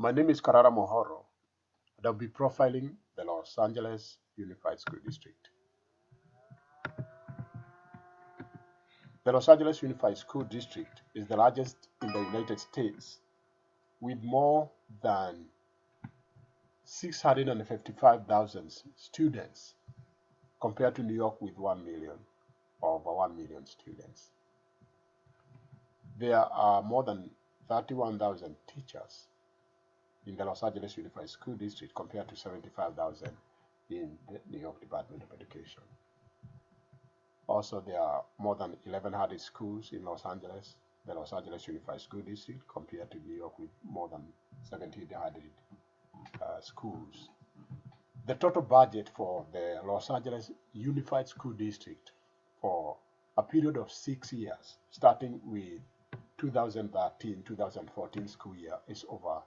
My name is Karara Mohoro, and I'll be profiling the Los Angeles Unified School District. The Los Angeles Unified School District is the largest in the United States with more than 655,000 students compared to New York with 1 million or over 1 million students. There are more than 31,000 teachers in the Los Angeles Unified School District compared to 75,000 in the New York Department of Education. Also, there are more than 1,100 schools in Los Angeles, the Los Angeles Unified School District, compared to New York with more than 1,700 schools. The total budget for the Los Angeles Unified School District for a period of 6 years, starting with 2013-2014 school year, is over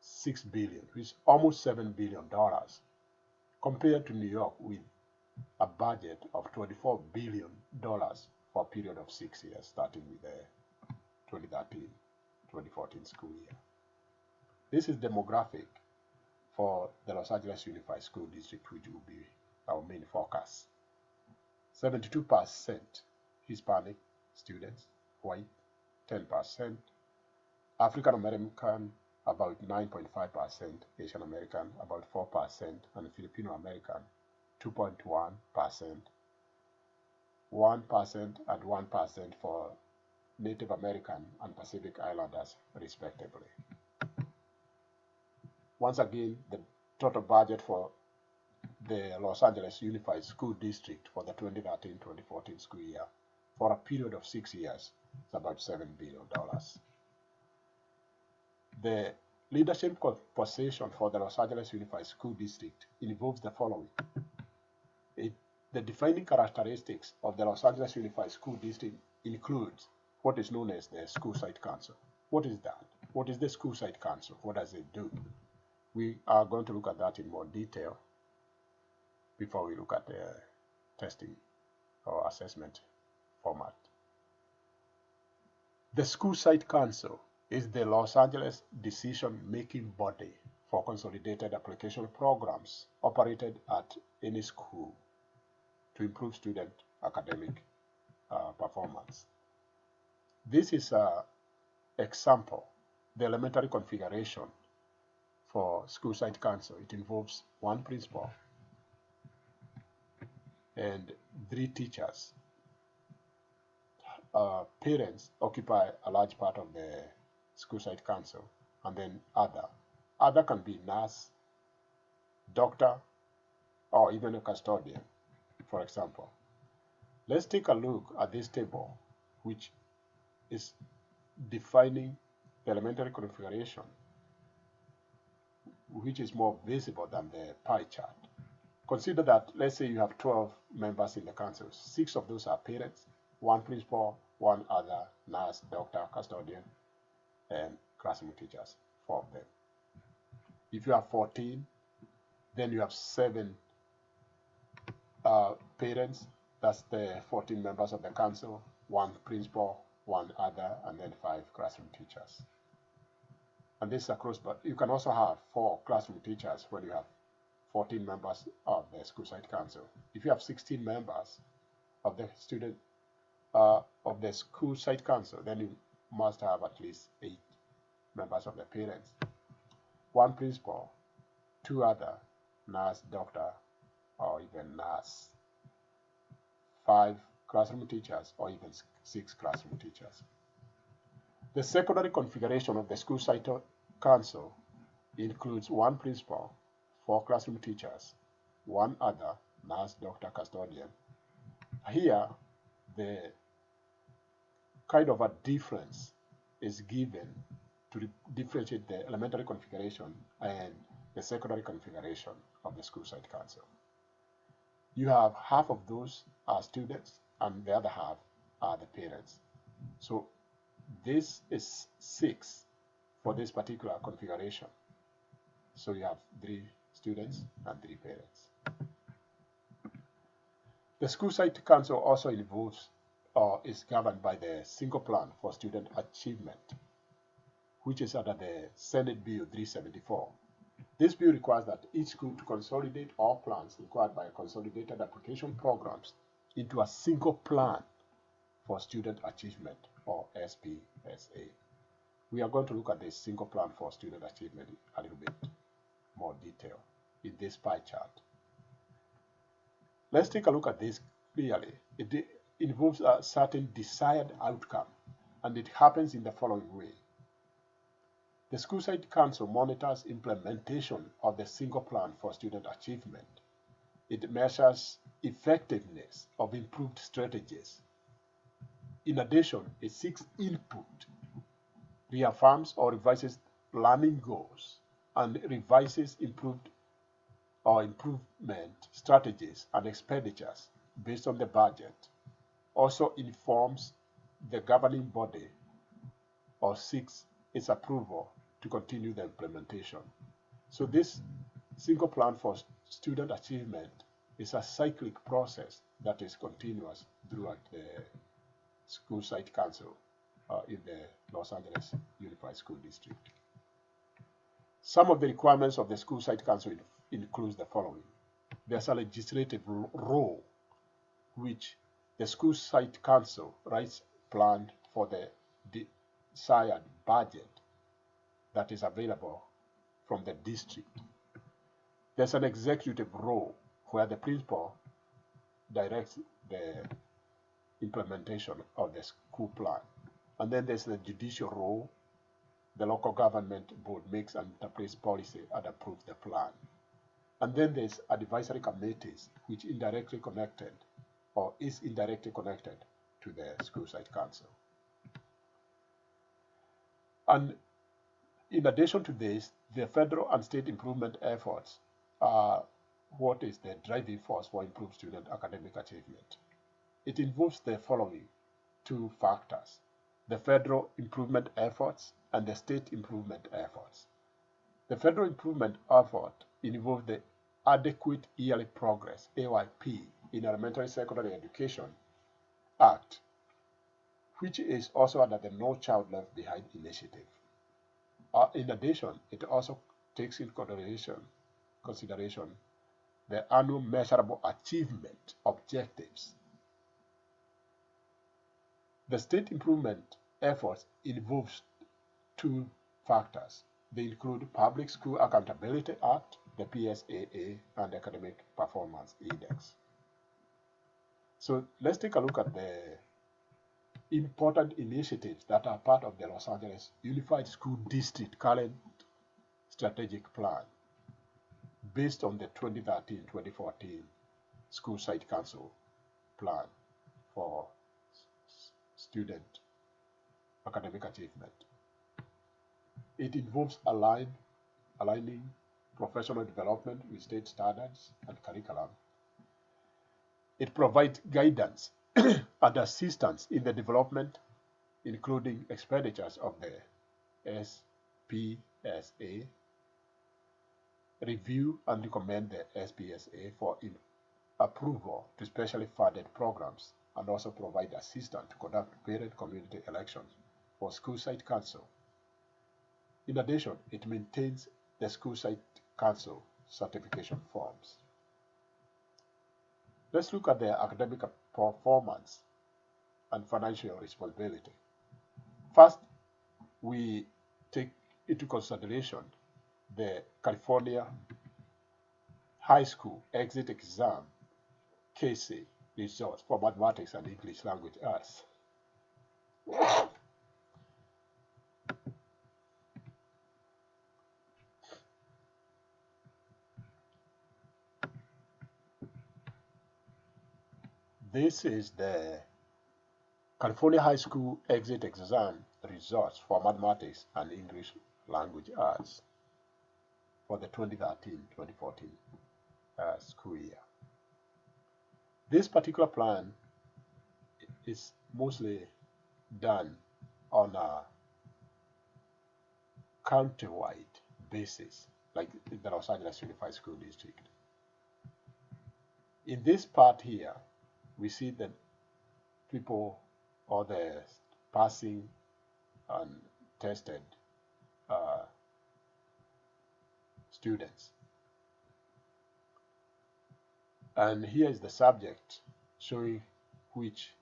$6 billion, which is almost $7 billion, compared to New York with a budget of $24 billion for a period of 6 years, starting with the 2013-2014 school year. This is demographic for the Los Angeles Unified School District, which will be our main focus. 72% Hispanic students, white 10%, African American about 9.5%, Asian American about 4%, and Filipino American 2.1%, 1% and 1% for Native American and Pacific Islanders, respectively. Once again, the total budget for the Los Angeles Unified School District for the 2013-2014 school year for a period of 6 years is about $7 billion. The leadership composition for the Los Angeles Unified School District involves the following. The defining characteristics of the Los Angeles Unified School District includes what is known as the School Site Council. What is that? What is the School Site Council? What does it do? We are going to look at that in more detail before we look at the testing or assessment format. The School Site Council is the Los Angeles decision-making body for consolidated application programs operated at any school to improve student academic performance. This is an example, the elementary configuration for School Site Council. It involves one principal and 3 teachers. Parents occupy a large part of the School Site Council, and then other can be nurse, doctor, or even a custodian, for example. Let's take a look at this table, which is defining the elementary configuration, which is more visible than the pie chart. Consider that, let's say you have 12 members in the council. 6 of those are parents, 1 principal, 1 other, nurse, doctor, custodian, and classroom teachers, 4 of them. If you have 14, then you have 7 parents, that's the 14 members of the council, 1 principal, 1 other, and then 5 classroom teachers. And this is across, but you can also have 4 classroom teachers when you have 14 members of the School Site Council. If you have 16 members of the of the School Site Council, then you must have at least 8 members of the parents, 1 principal, 2 other, nurse, doctor, or even nurse, 5 classroom teachers, or even 6 classroom teachers. The secondary configuration of the School Site Council includes 1 principal, 4 classroom teachers, 1 other, nurse, doctor, custodian. Here, the kind of a difference is given to differentiate the elementary configuration and the secondary configuration of the School Site Council. You have half of those are students and the other half are the parents. So this is 6 for this particular configuration. So you have 3 students and 3 parents. The School Site Council also involves or is governed by the single plan for student achievement, which is under the Senate Bill 374. This bill requires that each school to consolidate all plans required by consolidated application programs into a single plan for student achievement, or SPSA. We are going to look at this single plan for student achievement a little bit more detail in this pie chart. Let's take a look at this clearly. It involves a certain desired outcome, and it happens in the following way. The School Site Council monitors implementation of the single plan for student achievement. It measures effectiveness of improved strategies. In addition, it seeks input, reaffirms or revises learning goals, and revises improvement strategies and expenditures based on the budget. Also informs the governing body or seeks its approval to continue the implementation. So this single plan for student achievement is a cyclic process that is continuous throughout the School Site Council in the Los Angeles Unified School District. Some of the requirements of the School Site Council includes the following. There's a legislative role which the School Site Council writes plan for the desired budget that is available from the district. There's an executive role where the principal directs the implementation of the school plan. And then there's the judicial role. The local government board makes and interprets policy and approves the plan. And then there's advisory committees, which indirectly connected or is indirectly connected to the School Site Council. And in addition to this, the federal and state improvement efforts are what is the driving force for improved student academic achievement. It involves the following two factors: the federal improvement efforts and the state improvement efforts. The federal improvement effort involves the Adequate Yearly Progress, AYP, in Elementary Secondary Education Act, which is also under the No Child Left Behind initiative. In addition, it also takes into consideration the annual measurable achievement objectives. The state improvement efforts involves two factors. They include Public School Accountability Act, the PSAA, and Academic Performance Index. So let's take a look at the important initiatives that are part of the Los Angeles Unified School District current strategic plan based on the 2013-2014 School Site Council plan for student academic achievement. It involves aligning professional development with state standards and curriculum. It provides guidance and assistance in the development, including expenditures of the SPSA, review and recommend the SPSA for approval to specially funded programs, and also provide assistance to conduct parent community elections for School Site Council. In addition, it maintains the School Site Council certification forms. Let's look at the academic performance and financial responsibility. First, we take into consideration the California High School Exit Exam KC results for mathematics and English language arts. This is the California High School Exit Exam results for mathematics and English language arts for the 2013-2014 school year. This particular plan is mostly done on a county-wide basis, like the Los Angeles Unified School District. In this part here, we see that people or the passing and tested students. And here is the subject showing which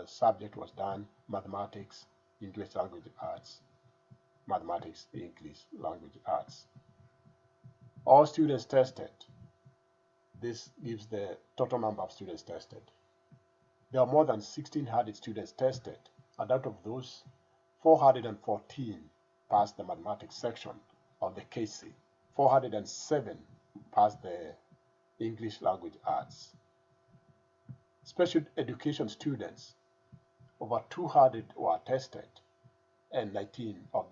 subject was done: mathematics, English language arts, mathematics, English language arts. All students tested. This gives the total number of students tested. There are more than 1,600 students tested, and out of those, 414 passed the mathematics section of the KC, 407 passed the English language arts. Special education students, over 200 were tested, and 19% of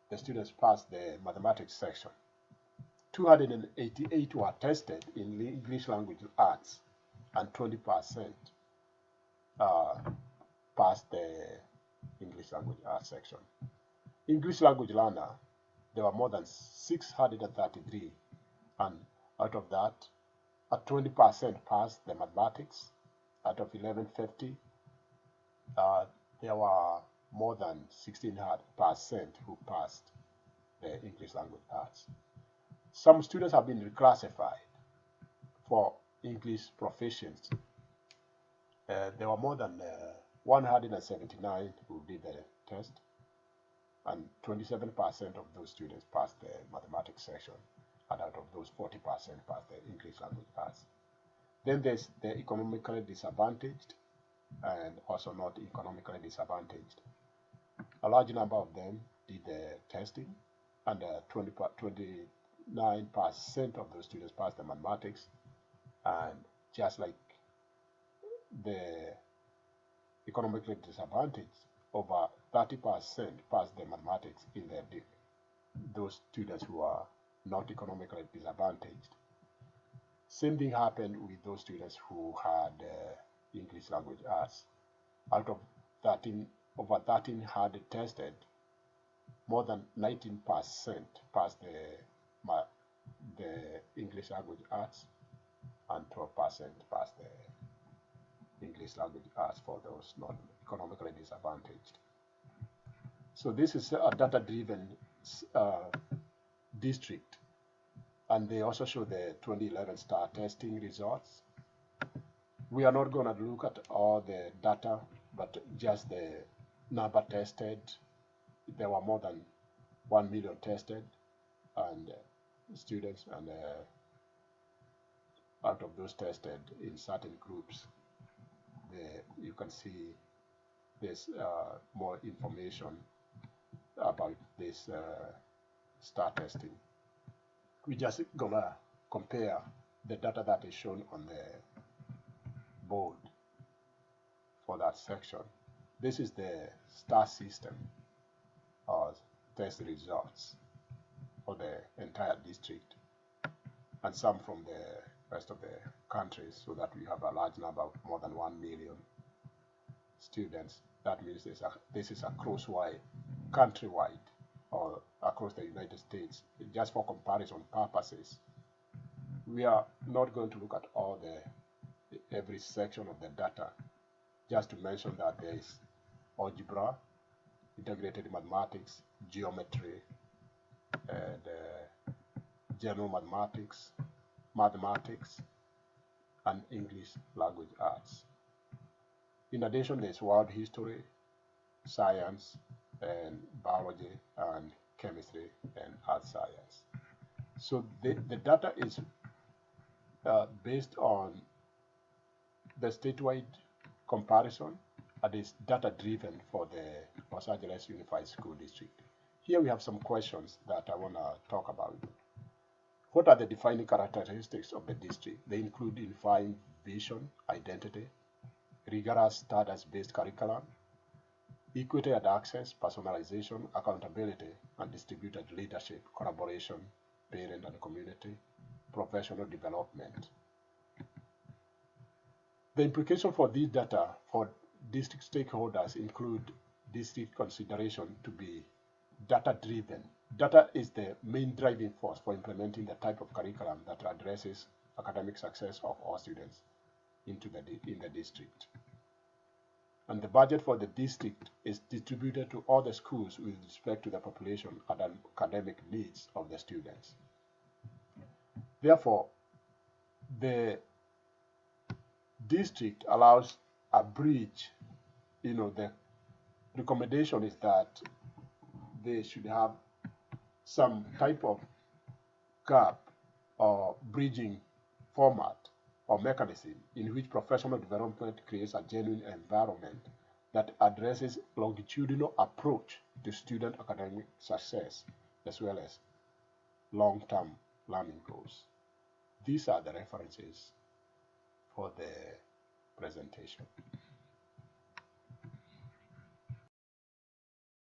the students passed the mathematics section. 288 were tested in English language arts, and 20% passed the English language arts section. English language learner, there were more than 633, and out of that, 20% passed the mathematics. Out of 1150, there were more than 1,600% who passed the English language arts. Some students have been reclassified for English proficiency. There were more than 179 who did the test, and 27% of those students passed the mathematics section, and out of those, 40% passed the English language arts. Then there's the economically disadvantaged and also not economically disadvantaged. A large number of them did the testing, and 29% of those students passed the mathematics, and just like the economically disadvantaged, over 30% passed the mathematics in those students who are not economically disadvantaged. Same thing happened with those students who had English language arts. Out of over 1,300 tested, more than 19% passed the English language arts, and 12% passed the English language arts for those not economically disadvantaged. So this is a data-driven district, and they also show the 2011 STAR testing results. We are not going to look at all the data, but just the number tested. There were more than 1 million tested, and students, and out of those tested in certain groups, you can see there's more information about this STAR testing. We're just gonna compare the data that is shown on the board for that section. This is the STAR system or test results for the entire district, and some from the rest of the countries, so that we have a large number of more than 1 million students. That means this is across countrywide, or across the United States, just for comparison purposes. We are not going to look at all every section of the data, just to mention that there is algebra, integrated mathematics, geometry, and general mathematics, and English language arts. In addition, there's world history, science, and biology, and chemistry, and earth science. So the data is based on the statewide comparison, and is data driven for the Los Angeles Unified School District. Here we have some questions that I want to talk about. What are the defining characteristics of the district? They include unifying vision, identity, rigorous standards-based curriculum, equity and access, personalization, accountability, and distributed leadership, collaboration, parent and community, professional development. The implication for these data for district stakeholders include district consideration to be data-driven. Data is the main driving force for implementing the type of curriculum that addresses academic success of all students in the district. and the budget for the district is distributed to all the schools with respect to the population and academic needs of the students. Therefore, the district allows a bridge. The recommendation is that they should have some type of gap or bridging format or mechanism in which professional development creates a genuine environment that addresses longitudinal approach to student academic success as well as long-term learning goals. These are the references for the presentation.